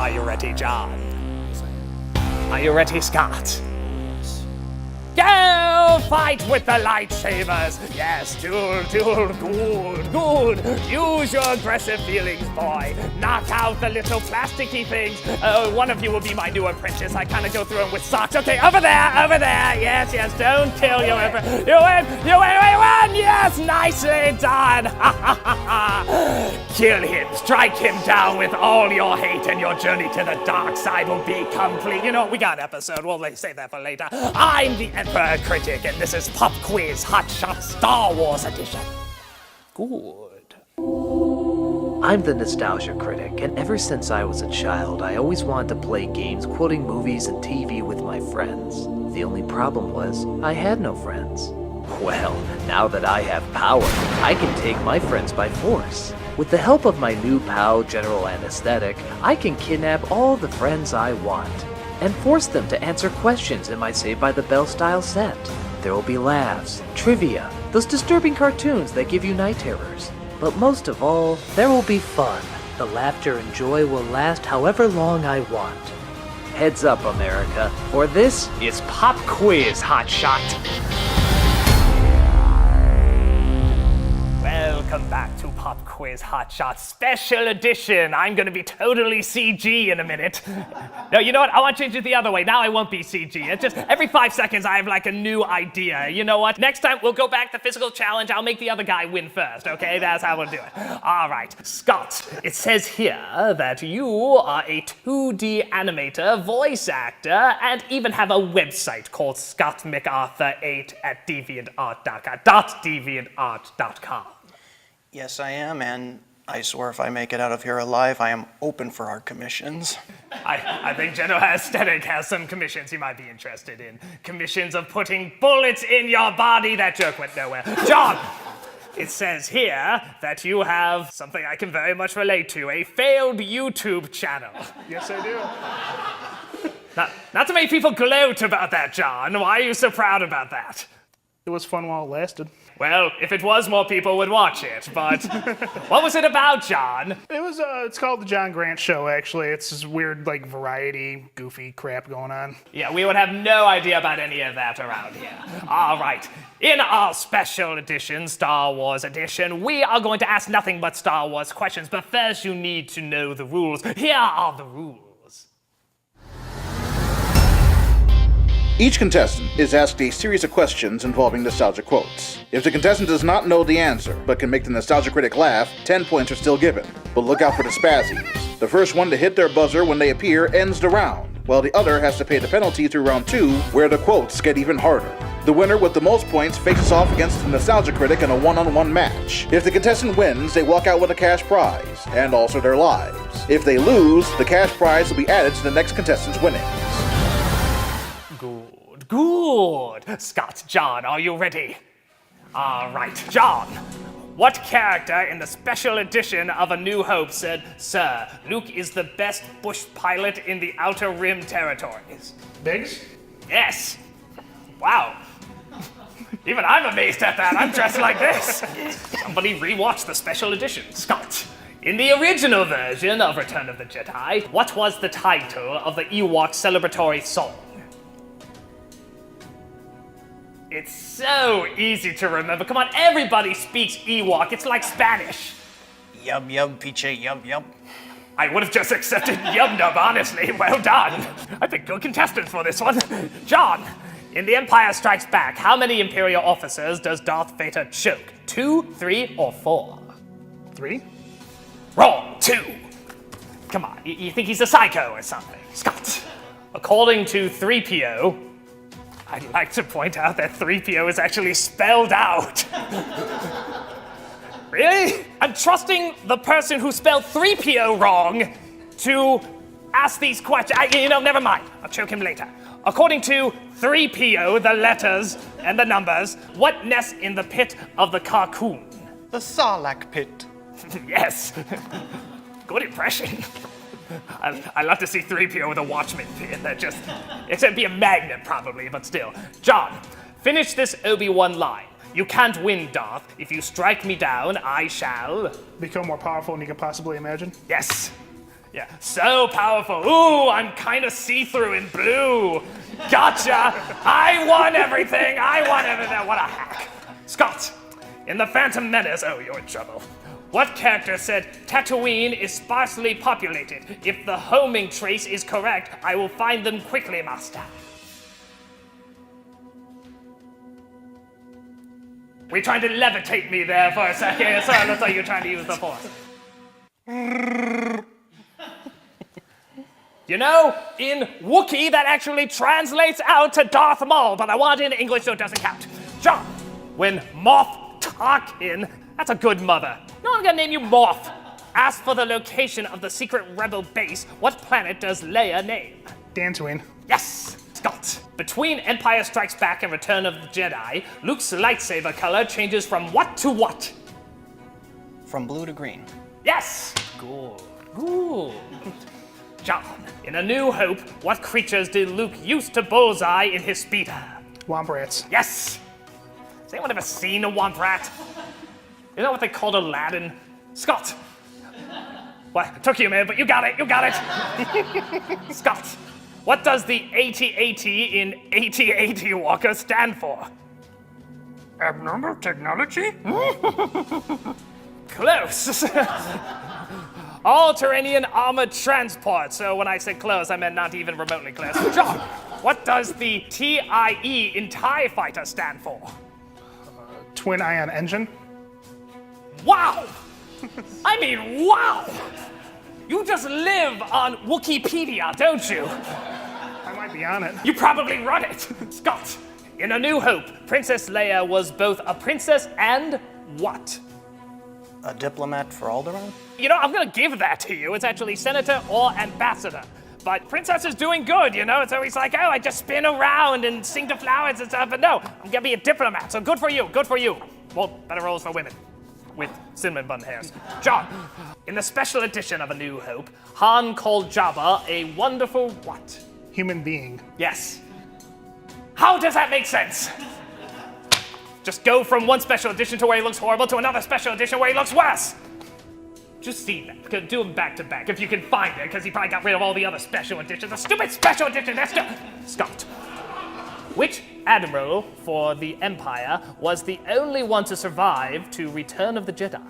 Are you ready, John? Are you ready, Scott? Go fight with the lightsabers! Yes, duel, good. Use your aggressive feelings, boy. Knock out the little plasticky things. One of you will be my new apprentice. I kind of go through them with socks. Okay, over there. Yes, don't kill you. You win! Yes, nicely done. Kill him, strike him down with all your hate, and your journey to the dark side will be complete. You know, we got an episode. We'll save that for later. I'm the Emperor Critic, and this is Pop Quiz Hotshot Star Wars Edition. Good. I'm the Nostalgia Critic, and ever since I was a child, I always wanted to play games quoting movies and TV with my friends. The only problem was, I had no friends. Well, now that I have power, I can take my friends by force. With the help of my new pal, General Anesthetic, I can kidnap all the friends I want and force them to answer questions in my Saved by the Bell style set. There will be laughs, trivia, those disturbing cartoons that give you night terrors. But most of all, there will be fun. The laughter and joy will last however long I want. Heads up, America, for this is Pop Quiz Hotshot. Welcome back to Pop Quiz Hotshot Special Edition. I'm going to be totally CG in a minute. No, you know what? I want to change it the other way. Now I won't be CG. It's just every 5 seconds I have like a new idea. You know what? Next time we'll go back to physical challenge. I'll make the other guy win first, okay? That's how we'll do it. All right. Scott, it says here that you are a 2D animator, voice actor, and even have a website called scottmacarthur8 at deviantart.com. Yes, I am, and I swear if I make it out of here alive, I am open for our commissions. I think General Aesthetic has some commissions he might be interested in. Commissions of putting bullets in your body. That joke went nowhere. John, it says here that you have something I can very much relate to, a failed YouTube channel. Yes, I do. Not too many people gloat about that, John. Why are you so proud about that? It was fun while it lasted. Well, if it was, more people would watch it, but what was it about, John? It's called The John Grant Show, actually. It's this weird, variety, goofy crap going on. Yeah, we would have no idea about any of that around here. All right, in our special edition, Star Wars edition, we are going to ask nothing but Star Wars questions, but first you need to know the rules. Here are the rules. Each contestant is asked a series of questions involving nostalgia quotes. If the contestant does not know the answer, but can make the nostalgia critic laugh, 10 points are still given. But look out for the spazzies. The first one to hit their buzzer when they appear ends the round, while the other has to pay the penalty through round 2, where the quotes get even harder. The winner with the most points faces off against the nostalgia critic in a one-on-one match. If the contestant wins, they walk out with a cash prize, and also their lives. If they lose, the cash prize will be added to the next contestant's winnings. Good. Scott, John, are you ready? All right, John. What character in the special edition of A New Hope said, "Sir, Luke is the best bush pilot in the Outer Rim territories"? Biggs? Yes. Wow. Even I'm amazed at that. I'm dressed like this. Somebody rewatch the special edition. Scott. In the original version of Return of the Jedi, what was the title of the Ewok celebratory song? It's so easy to remember. Come on, everybody speaks Ewok. It's like Spanish. Yum yum, piche, yum yum. I would have just accepted Yum Nub, honestly. Well done. I picked good contestants for this one. John, in The Empire Strikes Back, how many Imperial officers does Darth Vader choke? 2, 3, or 4? 3? Wrong. 2. Come on, you think he's a psycho or something? Scott, according to 3PO, I'd like to point out that 3PO is actually spelled out. Really? I'm trusting the person who spelled 3PO wrong to ask these questions. Never mind. I'll choke him later. According to 3PO, the letters and the numbers, what nests in the pit of the Carcoon? The Sarlacc pit. Yes. Good impression. I love to see 3PO with a Watchman pin. It'd be a magnet probably, but still. John, finish this Obi-Wan line. You can't win, Darth. If you strike me down, I shall... Become more powerful than you can possibly imagine? Yes. Yeah, so powerful. Ooh, I'm kind of see-through in blue. Gotcha. I won everything. What a hack. Scott, in The Phantom Menace, oh, you're in trouble. What character said Tatooine is sparsely populated? If the homing trace is correct, I will find them quickly, master. We're trying to levitate me there for a second, so it looks like you're trying to use the Force. You know, in Wookiee, that actually translates out to Darth Maul, but I want it in English, so it doesn't count. John, when Moff Tarkin, that's a good mother. No, I'm gonna name you Moff. Ask for the location of the secret rebel base. What planet does Leia name? Dantooine. Yes, Scott. Between Empire Strikes Back and Return of the Jedi, Luke's lightsaber color changes from what to what? From blue to green. Yes! Good. John, in A New Hope, what creatures did Luke use to bullseye in his speeder? Womp rats. Yes! Has anyone ever seen a womp rat? Isn't that what they called Aladdin? Scott! Well, it took you a minute, but you got it. Scott, what does the AT-AT in AT-AT Walker stand for? Abnormal technology? Close. All-terrain armored transport. So when I said close, I meant not even remotely close. John, what does the TIE in TIE Fighter stand for? Twin ion engine. Wow! I mean, wow! You just live on Wikipedia, don't you? I might be on it. You probably run it. Scott, in A New Hope, Princess Leia was both a princess and what? A diplomat for Alderaan? You know, I'm gonna give that to you. It's actually senator or ambassador. But princess is doing good, you know? It's always like, oh, I just spin around and sing to flowers and stuff. But no, I'm gonna be a diplomat, so good for you. Well, better roles for women with cinnamon bun hairs. John, in the special edition of A New Hope, Han called Jabba a wonderful what? Human being. Yes. How does that make sense? Just go from one special edition to where he looks horrible to another special edition where he looks worse. Just see that. Do them back to back if you can find it, because he probably got rid of all the other special editions. The stupid special edition, that's Scott. Which admiral for the Empire was the only one to survive to Return of the Jedi?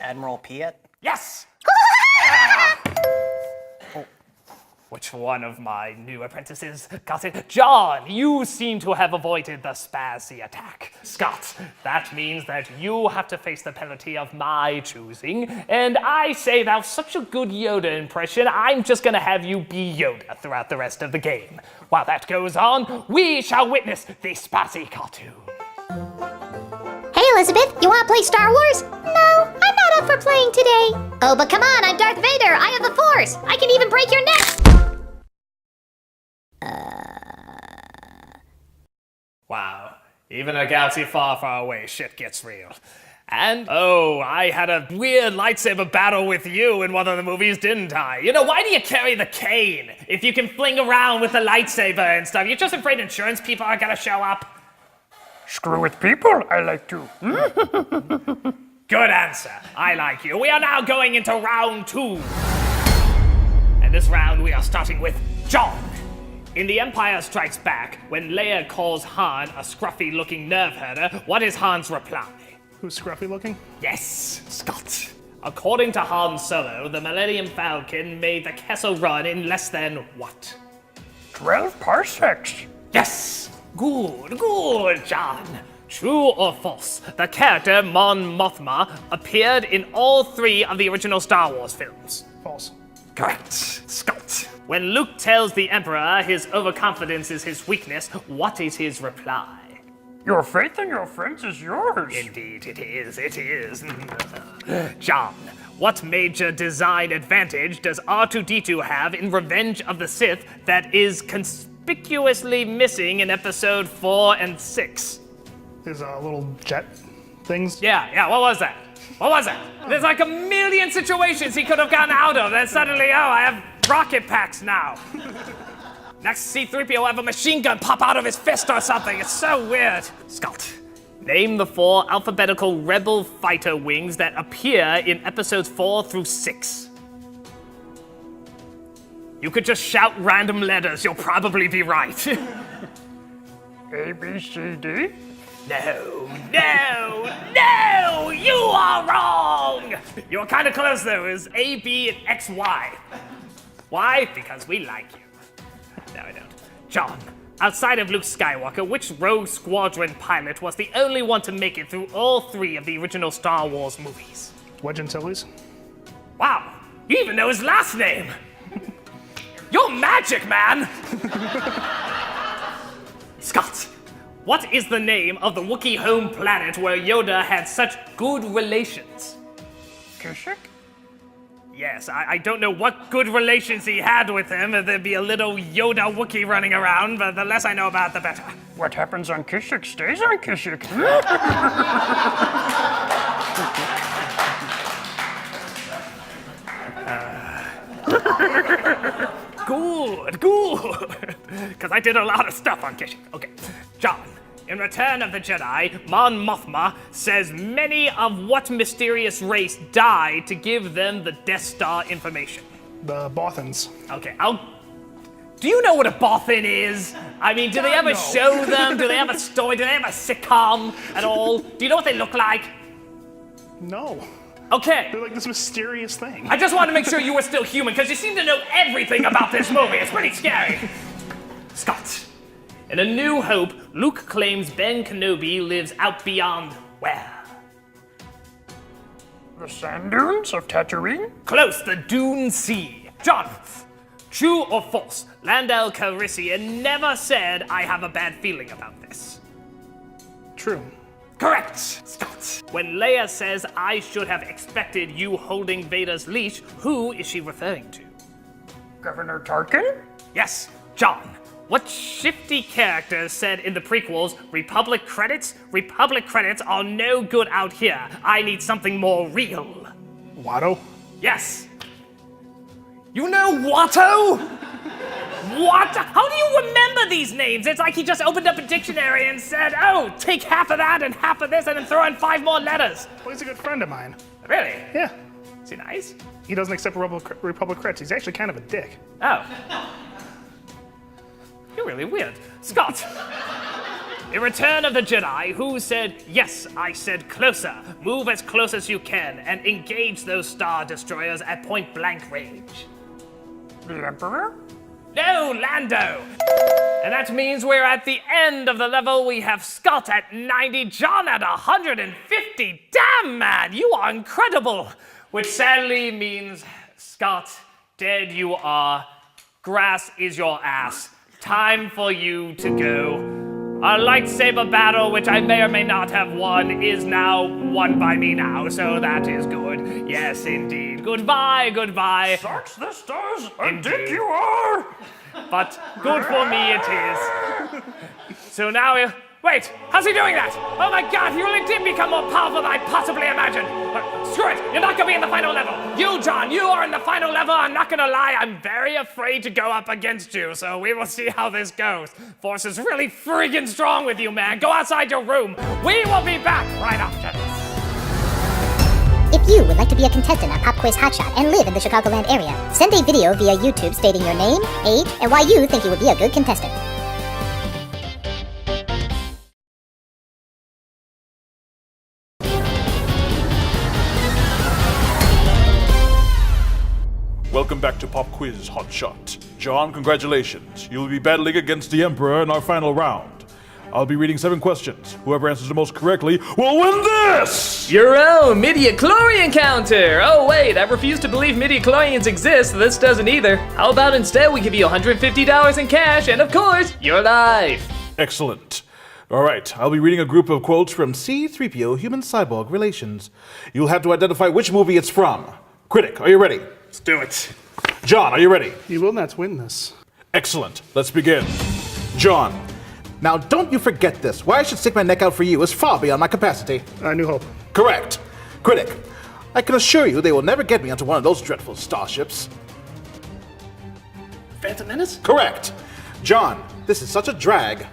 Admiral Piet? Yes! Which one of my new apprentices got it? John, you seem to have avoided the Spazzy attack. Scott, that means that you have to face the penalty of my choosing, and I say that with such a good Yoda impression, I'm just gonna have you be Yoda throughout the rest of the game. While that goes on, we shall witness the Spazzy cartoon. Hey, Elizabeth, you want to play Star Wars? No, I'm not up for playing today. Oh, but come on, I'm Darth Vader. I have the Force. I can even break your neck. Wow, even in a galaxy far, far away, shit gets real. And, oh, I had a weird lightsaber battle with you in one of the movies, didn't I? You know, why do you carry the cane if you can fling around with the lightsaber and stuff? You're just afraid insurance people are gonna show up? Screw with people, I like to. Good answer. I like you. We are now going into round 2. And this round we are starting with John. In The Empire Strikes Back, when Leia calls Han a scruffy-looking nerve herder, what is Han's reply? Who's scruffy looking? Yes, Scott. According to Han Solo, the Millennium Falcon made the Kessel Run in less than what? 12 parsecs. Yes! Good, John. True or false? The character Mon Mothma appeared in all 3 of the original Star Wars films. False. Correct. Scott. When Luke tells the Emperor his overconfidence is his weakness, what is his reply? Your faith in your friends is yours. Indeed, it is. John, what major design advantage does R2-D2 have in Revenge of the Sith that is conspicuously missing in episode 4 and 6? There's little jet things. Yeah, what was that? There's like a million situations he could have gotten out of, and suddenly, I have rocket packs now. Next, C-3PO will have a machine gun pop out of his fist or something. It's so weird. Scott, name the 4 alphabetical rebel fighter wings that appear in episodes 4 through 6. You could just shout random letters, you'll probably be right. A, B, C, D? No, you are wrong! You were kind of close though, it was A, B, and X, Y. Why? Because we like you. No, I don't. John, outside of Luke Skywalker, which Rogue Squadron pilot was the only one to make it through all 3 of the original Star Wars movies? Wedge Antilles? Wow, you even know his last name! You're magic, man! Scott, what is the name of the Wookiee home planet where Yoda had such good relations? Kashyyyk? Yes, I don't know what good relations he had with him. There'd be a little Yoda Wookiee running around, but the less I know about, the better. What happens on Kashyyyk stays on Kashyyyk. Good. Because I did a lot of stuff on Kashyyyk. Okay, John. In Return of the Jedi, Mon Mothma says many of what mysterious race died to give them the Death Star information? The Bothans. Okay, do you know what a Bothan is? I mean, do they ever show them? Do they have a story? Do they have a sitcom at all? Do you know what they look like? No. Okay. They're like this mysterious thing. I just wanted to make sure you were still human, because you seem to know everything about this movie. It's pretty scary. Scott. In A New Hope, Luke claims Ben Kenobi lives out beyond where? The sand dunes of Tatooine? Close, the Dune Sea. John, true or false? Lando Calrissian never said, I have a bad feeling about this. True. Correct, Scott. When Leia says, I should have expected you holding Vader's leash, who is she referring to? Governor Tarkin? Yes, John. What shifty character said in the prequels, Republic credits are no good out here. I need something more real. Watto? Yes. You know Watto? What? How do you remember these names? It's like he just opened up a dictionary and said, oh, take half of that and half of this and then throw in 5 more letters. Well, he's a good friend of mine. Really? Yeah. Is he nice? He doesn't accept Republic credits. He's actually kind of a dick. Oh. You're really weird. Scott. In Return of the Jedi, who said, yes, I said closer. Move as close as you can and engage those Star Destroyers at point blank range. The Emperor? No, Lando! And that means we're at the end of the level. We have Scott at 90, John at 150. Damn, man, you are incredible! Which sadly means, Scott, dead you are. Grass is your ass. Time for you to go. Our lightsaber battle, which I may or may not have won, is now won by me now, so that is good. Yes, indeed. Goodbye. Sucks this does, a Indeed. dick you are! But good for me it is. So now, wait, how's he doing that? Oh my god, he really did become more powerful than I possibly imagined. But screw it, you're not gonna be in the final level. You, John, you are in the final level. I'm not gonna lie, I'm very afraid to go up against you, so we will see how this goes. Force is really freaking strong with you, man. Go outside your room. We will be back right after this. If you would like to be a contestant on Pop Quiz Hotshot and live in the Chicagoland area, send a video via YouTube stating your name, age, and why you think you would be a good contestant. Welcome back to Pop Quiz Hotshot. John, congratulations. You'll be battling against the Emperor in our final round. I'll be reading 7 questions. Whoever answers the most correctly will win this! Your own midichlorian counter! Oh wait, I refuse to believe midichlorians exist, so this doesn't either. How about instead we give you $150 in cash, and of course, your life! Excellent. Alright, I'll be reading a group of quotes from C-3PO Human-Cyborg Relations. You'll have to identify which movie it's from. Critic, are you ready? Let's do it. John, are you ready? You will not win this. Excellent. Let's begin. John. Now, don't you forget this. Why I should stick my neck out for you is far beyond my capacity. New Hope. Correct. Critic, I can assure you they will never get me onto one of those dreadful starships. Phantom Menace? Correct. John, this is such a drag.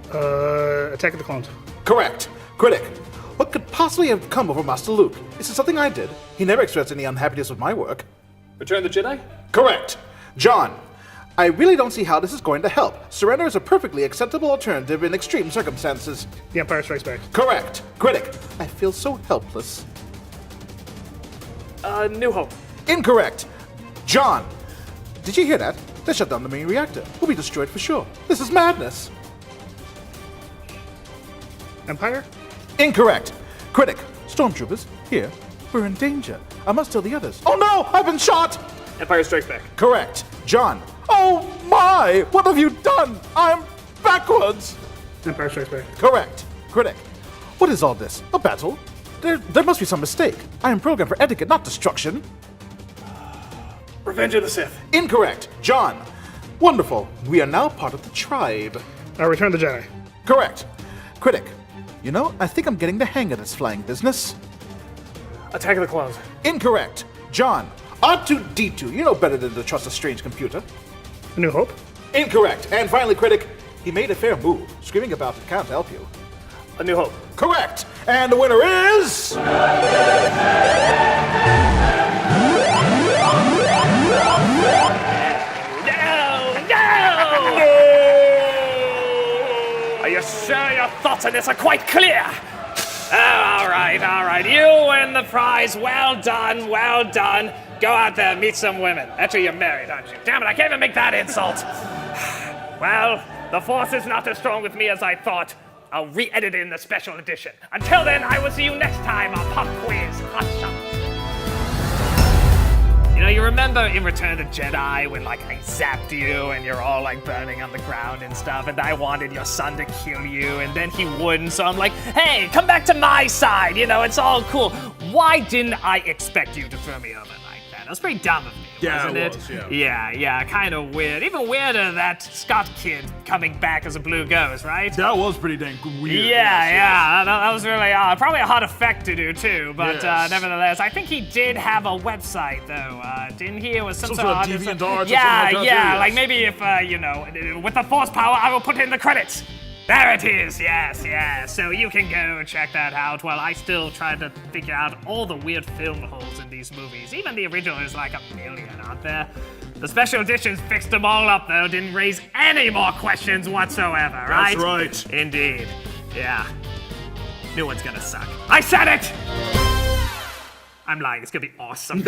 Attack of the Clones. Correct. Critic, what could possibly have come over Master Luke? Is it something I did? He never expressed any unhappiness with my work. Return of the Jedi? Correct. John, I really don't see how this is going to help. Surrender is a perfectly acceptable alternative in extreme circumstances. The Empire Strikes Back. Correct. Critic, I feel so helpless. New Hope. Incorrect. John, did you hear that? They shut down the main reactor. We'll be destroyed for sure. This is madness. Empire? Incorrect. Critic, stormtroopers, here. We're in danger. I must tell the others. Oh no, I've been shot! Empire Strikes Back. Correct. John, oh my, what have you done? I'm backwards. Empire Strikes Back. Correct. Critic, what is all this? A battle? There must be some mistake. I am programmed for etiquette, not destruction. Revenge of the Sith. Incorrect. John, wonderful. We are now part of the tribe. Return of the Jedi. Correct. Critic, you know, I think I'm getting the hang of this flying business. Attack of the Clones. Incorrect. John, R2-D2, you know better than to trust a strange computer. A New Hope. Incorrect. And finally, Critic, he made a fair move. Screaming about it can't help you. A New Hope. Correct. And the winner is... Are you sure your thoughts on this are quite clear? Oh, all right. You win the prize. Well done, well done. Go out there, meet some women. Actually, you're married, aren't you? Damn it, I can't even make that insult. Well, the force is not as strong with me as I thought. I'll re-edit it in the special edition. Until then, I will see you next time on Pop Quiz Hotshot. You know, you remember in Return of the Jedi when, like, I zapped you and you're all, like, burning on the ground and stuff, and I wanted your son to kill you, and then he wouldn't, so I'm like, hey, come back to my side, you know, it's all cool. Why didn't I expect you to throw me over like that? That was pretty dumb of me, wasn't it? Yeah, kind of weird. Even weirder that Scott kid coming back as a blue ghost, right? That was pretty dang weird. Yeah, that was really odd. Probably a hard effect to do too, but Yes. Nevertheless, I think he did have a website though. Didn't he? It was some Some sort of sort of artist- DeviantArt or Yeah, something like that, yeah. yes. Like maybe if you know, with the force power, I will put in the credits. There it is, yes. So you can go check that out while I still try to figure out all the weird film holes in these movies. Even the original is like 1 million, aren't there? The special editions fixed them all up though, didn't raise any more questions whatsoever, right? That's right. Indeed, yeah. New one's gonna suck. I said it! I'm lying, it's gonna be awesome.